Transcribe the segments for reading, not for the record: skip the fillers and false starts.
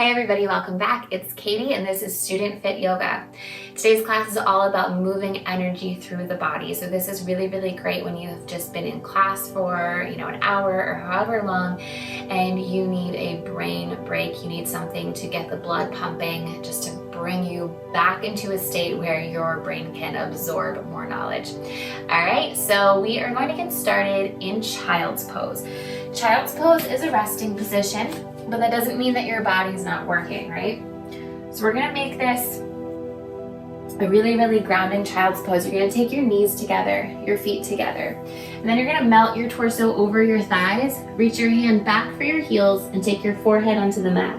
Hey everybody, welcome back. It's Katie and this is StudentFit Yoga. Today's class is all about moving energy through the body. So this is really great when you've just been in class for, an hour or however long and you need a brain break. You need something to get the blood pumping, just to bring you back into a state where your brain can absorb more knowledge. All right, so we are going to get started in child's pose. Child's pose is a resting position, but that doesn't mean that your body's not working, right? So we're gonna make this a really grounding child's pose. You're gonna take your knees together, your feet together, and then you're gonna melt your torso over your thighs, reach your hand back for your heels, and take your forehead onto the mat.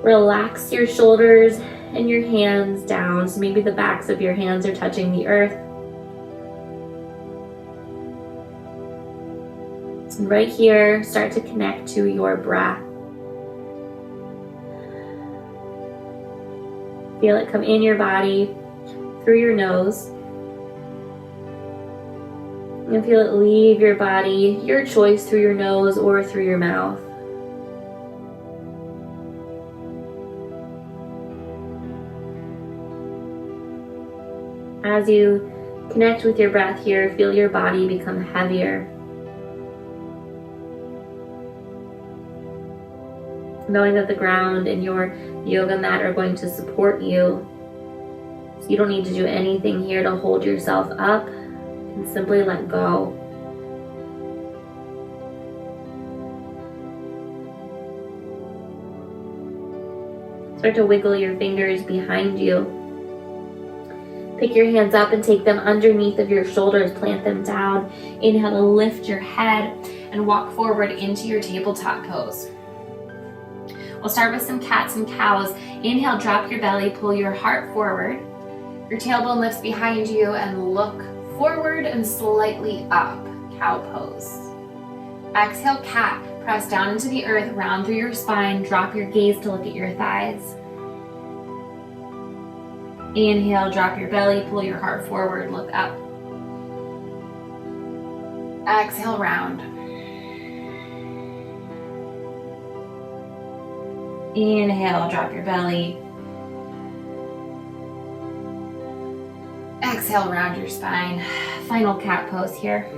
Relax your shoulders and your hands down, so maybe the backs of your hands are touching the earth. And right here, start to connect to your breath. Feel it come in your body, through your nose. And feel it leave your body, your choice, through your nose or through your mouth. As you connect with your breath here, feel your body become heavier. Knowing that the ground and your yoga mat are going to support you. So you don't need to do anything here to hold yourself up. You can simply let go. Start to wiggle your fingers behind you. Pick your hands up and take them underneath of your shoulders. Plant them down. Inhale to lift your head and walk forward into your tabletop pose. We'll start with some cats and cows. Inhale, drop your belly, pull your heart forward. Your tailbone lifts behind you and look forward and slightly up, cow pose. Exhale, cat. Press down into the earth, round through your spine, drop your gaze to look at your thighs. Inhale, drop your belly, pull your heart forward, look up. Exhale, round. Inhale, drop your belly. Exhale, round your spine. Final cat pose here.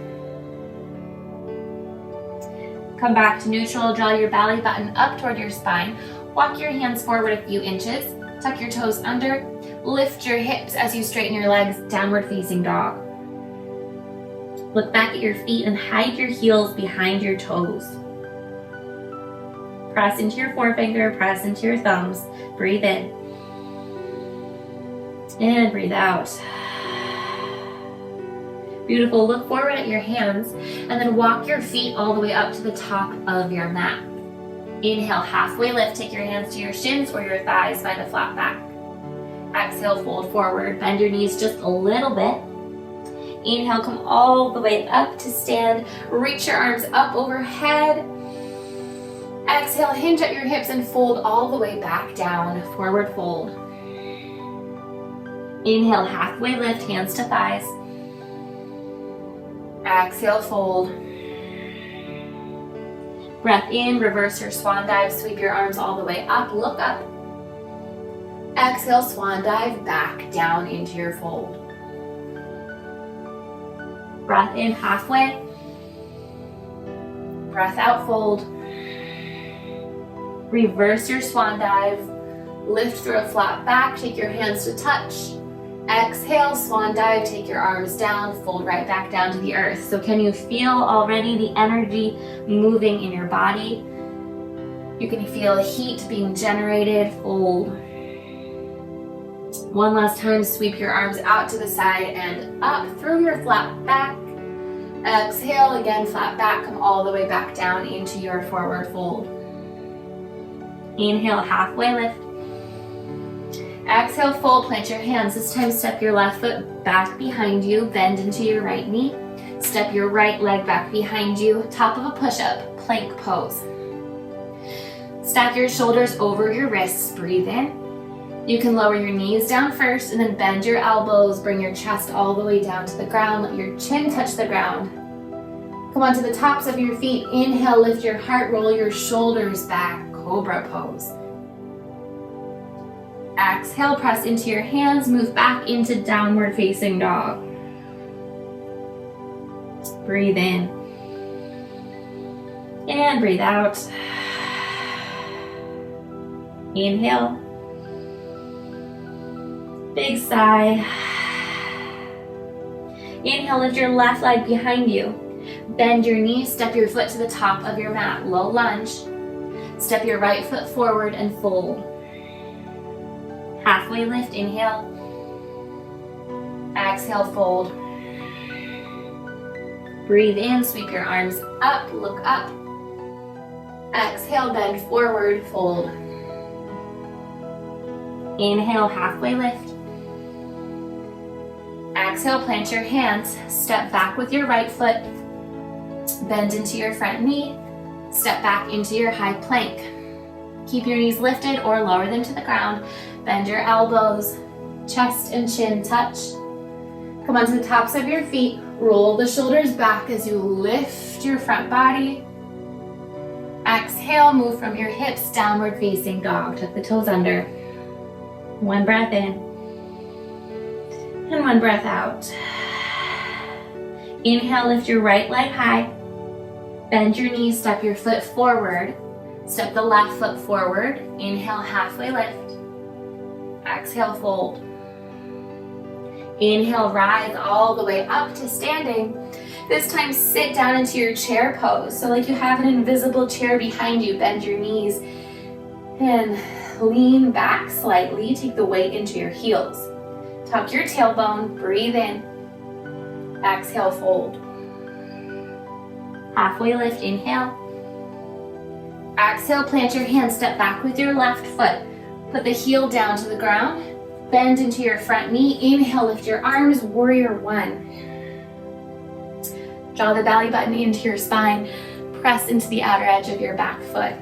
Come back to neutral, draw your belly button up toward your spine. Walk your hands forward a few inches. Tuck your toes under. Lift your hips as you straighten your legs, downward facing dog. Look back at your feet and hide your heels behind your toes. Press into your forefinger, press into your thumbs. Breathe in. And breathe out. Beautiful. Look forward at your hands and then walk your feet all the way up to the top of your mat. Inhale, halfway lift. Take your hands to your shins or your thighs by the flat back. Exhale, fold forward. Bend your knees just a little bit. Inhale, come all the way up to stand. Reach your arms up overhead. Exhale, hinge at your hips and fold all the way back down, forward fold. Inhale, halfway lift, hands to thighs. Exhale, fold. Breath in, reverse your swan dive, sweep your arms all the way up, look up. Exhale, swan dive, back down into your fold. Breath in, halfway. Breath out, fold. Reverse your swan dive, lift through a flat back, take your hands to touch. Exhale, swan dive, take your arms down, fold right back down to the earth. So can you feel already the energy moving in your body? You can feel heat being generated, fold. One last time, sweep your arms out to the side and up through your flat back. Exhale, again, flat back, come all the way back down into your forward fold. Inhale, halfway lift. Exhale, fold, plant your hands. This time, step your left foot back behind you, bend into your right knee. Step your right leg back behind you, top of a push-up, plank pose. Stack your shoulders over your wrists, breathe in. You can lower your knees down first and then bend your elbows, bring your chest all the way down to the ground, let your chin touch the ground. Come onto the tops of your feet, inhale, lift your heart, roll your shoulders back. cobra pose. Exhale, press into your hands, move back into downward facing dog. Breathe in. And breathe out. Inhale. Big sigh. Inhale, lift your left leg behind you. Bend your knees, step your foot to the top of your mat. Low lunge. Step your right foot forward and fold. Halfway lift, inhale. Exhale, fold. Breathe in, sweep your arms up, look up. Exhale, bend forward, fold. Inhale, halfway lift. Exhale, plant your hands, step back with your right foot, bend into your front knee, step back into your high plank. Keep your knees lifted or lower them to the ground, bend your elbows, chest and chin touch. Come onto the tops of your feet, roll the shoulders back as you lift your front body. Exhale, move from your hips, downward facing dog, tuck the toes under. One breath in. And one breath out. Inhale, lift your right leg high. Bend your knees, step your foot forward. Step the left foot forward. Inhale, halfway lift. Exhale, fold. Inhale, rise all the way up to standing. This time, sit down into your chair pose. So like you have an invisible chair behind you, bend your knees and lean back slightly. Take the weight into your heels. Tuck your tailbone, breathe in. Exhale, fold. Halfway lift, inhale. Exhale, plant your hands, step back with your left foot. Put the heel down to the ground. Bend into your front knee. Inhale, lift your arms, warrior one. Draw the belly button into your spine. Press into the outer edge of your back foot.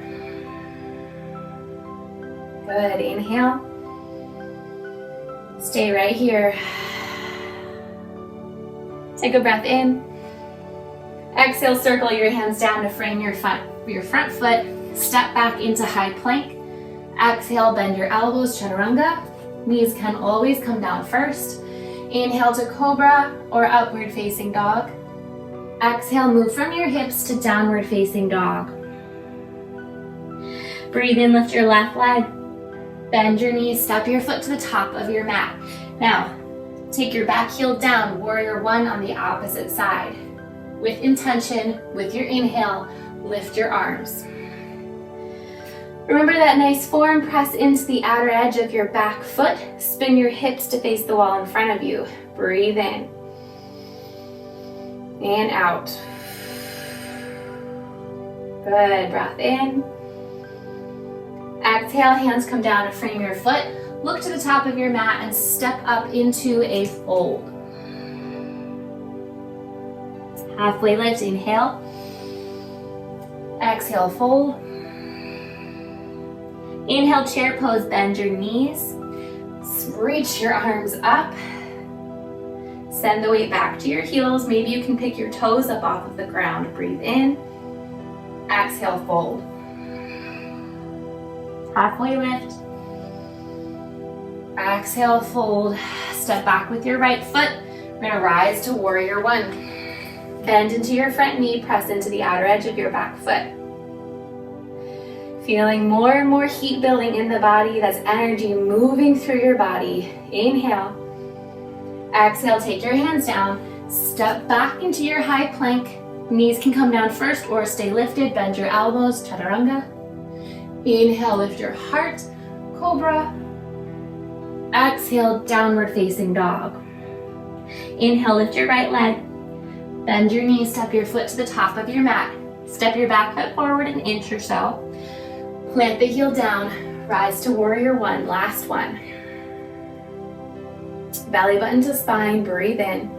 Good, inhale. Stay right here. Take a breath in. Exhale, circle your hands down to frame your front foot. Step back into high plank. Exhale, bend your elbows, chaturanga. Knees can always come down first. Inhale to cobra or upward facing dog. Exhale, move from your hips to downward facing dog. Breathe in, lift your left leg. Bend your knees, step your foot to the top of your mat. Now, take your back heel down, warrior one on the opposite side. With intention, with your inhale, lift your arms. Remember that nice form, press into the outer edge of your back foot. Spin your hips to face the wall in front of you. Breathe in. And out. Good, breath in. Exhale, hands come down to frame your foot. Look to the top of your mat and step up into a fold. Halfway lift, inhale. Exhale, fold. Inhale, chair pose, bend your knees. Reach your arms up. Send the weight back to your heels. Maybe you can pick your toes up off of the ground. Breathe in. Exhale, fold. Halfway lift. Exhale, fold. Step back with your right foot. We're gonna rise to warrior one. Bend into your front knee, press into the outer edge of your back foot. Feeling more and more heat building in the body. That's energy moving through your body. Inhale. Exhale, take your hands down. Step back into your high plank. Knees can come down first or stay lifted. Bend your elbows, chaturanga. Inhale, lift your heart, cobra. Exhale, downward facing dog. Inhale, lift your right leg. Bend your knees, step your foot to the top of your mat. Step your back foot forward an inch or so. Plant the heel down, rise to warrior one, last one. Belly button to spine, breathe in.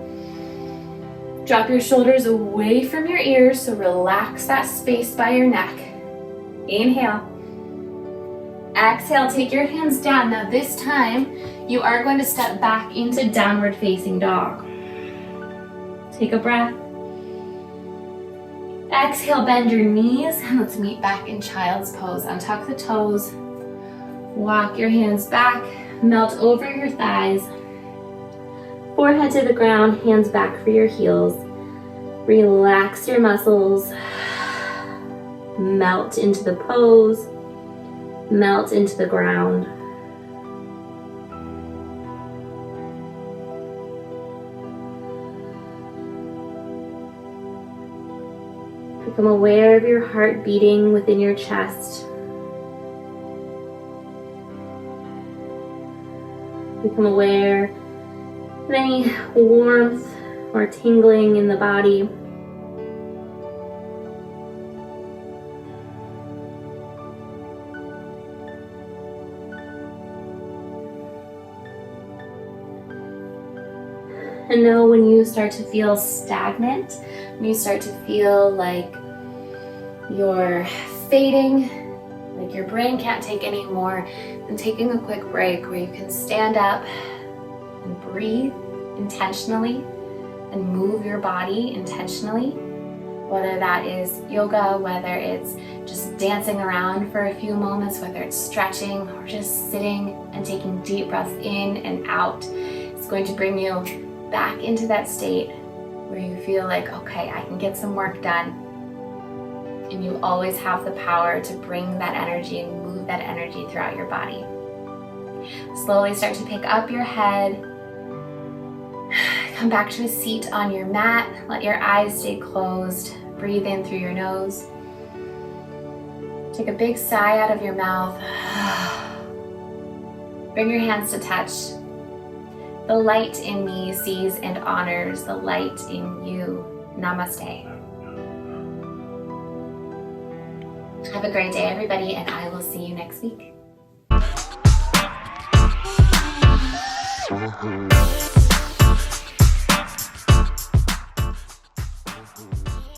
Drop your shoulders away from your ears, so relax that space by your neck. Inhale. Exhale, take your hands down. Now this time, you are going to step back into downward facing dog. Take a breath. Exhale, bend your knees, and let's meet back in child's pose. Untuck the toes, walk your hands back, melt over your thighs, forehead to the ground, hands back for your heels. Relax your muscles, melt into the pose, melt into the ground. Become aware of your heart beating within your chest. Become aware of any warmth or tingling in the body. And know when you start to feel stagnant, when you start to feel like you're fading, like your brain can't take any more, then taking a quick break where you can stand up and breathe intentionally and move your body intentionally, whether that is yoga, whether it's just dancing around for a few moments, whether it's stretching or just sitting and taking deep breaths in and out. It's going to bring you back into that state where you feel like, okay, I can get some work done. And you always have the power to bring that energy and move that energy throughout your body. Slowly start to pick up your head. Come back to a seat on your mat. Let your eyes stay closed. Breathe in through your nose. Take a big sigh out of your mouth. Bring your hands to touch. The light in me sees and honors the light in you. Namaste. Have a great day, everybody, and I will see you next week.